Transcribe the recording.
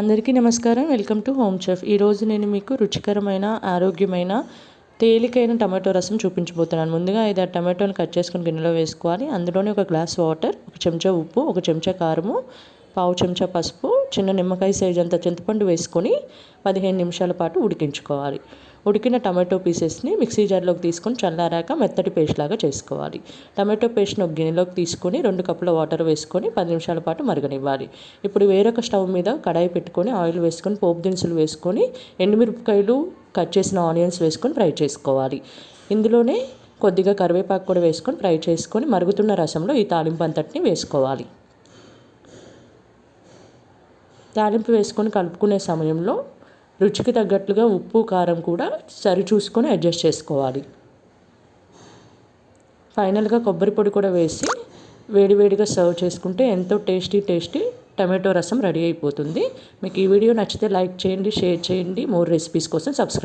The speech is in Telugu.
అందరికీ నమస్కారం. Welcome to home chef. ఈరోజు నేను మీకు రుచికరమైన ఆరోగ్యమైన తేలికైన టమాటో రసం చూపించబోతున్నాను. ముందుగా 5-6 టమాటోని కట్ చేసుకొని గిన్నెలో వేసుకోవాలి. అందులోనే ఒక గ్లాస్ వాటర్, ఒక చెంచా ఉప్పు, ఒక చెంచా కారము, పావు చెంచా పసుపు, చిన్న నిమ్మకాయ సైజ్ అంత చింతపండు వేసుకొని 15 నిమిషాల పాటు ఉడికించుకోవాలి. ఉడికిన టమాటో పీసెస్ని మిక్సీ జార్లోకి తీసుకొని చల్లారాక మెత్తటి పేస్ట్ లాగా చేసుకోవాలి. టమాటో పేస్ట్ని ఒక గిన్నెలోకి తీసుకొని 2 కప్పుల వాటర్ వేసుకొని 10 నిమిషాల పాటు మరగనివ్వాలి. ఇప్పుడు వేరొక స్టవ్ మీద కడాయి పెట్టుకొని ఆయిల్ వేసుకొని పోపు దినుసులు వేసుకొని ఎండుమిరపకాయలు, కట్ చేసిన ఆనియన్స్ వేసుకొని ఫ్రై చేసుకోవాలి. ఇందులోనే కొద్దిగా కరివేపాకు కూడా వేసుకొని ఫ్రై చేసుకొని మరుగుతున్న రసంలో ఈ తాలింపు అంతటిని వేసుకోవాలి. తాలింపు వేసుకొని కలుపుకునే సమయంలో రుచికి తగ్గట్లుగా ఉప్పు, కారం కూడా సరి చూసుకొని అడ్జస్ట్ చేసుకోవాలి. ఫైనల్గా కొబ్బరి పొడి కూడా వేసి వేడివేడిగా సర్వ్ చేసుకుంటే ఎంతో టేస్టీ టమాటో రసం రెడీ అయిపోతుంది. మీకు ఈ వీడియో నచ్చితే లైక్ చేయండి, షేర్ చేయండి. మోర్ రెసిపీస్ కోసం సబ్స్క్రైబ్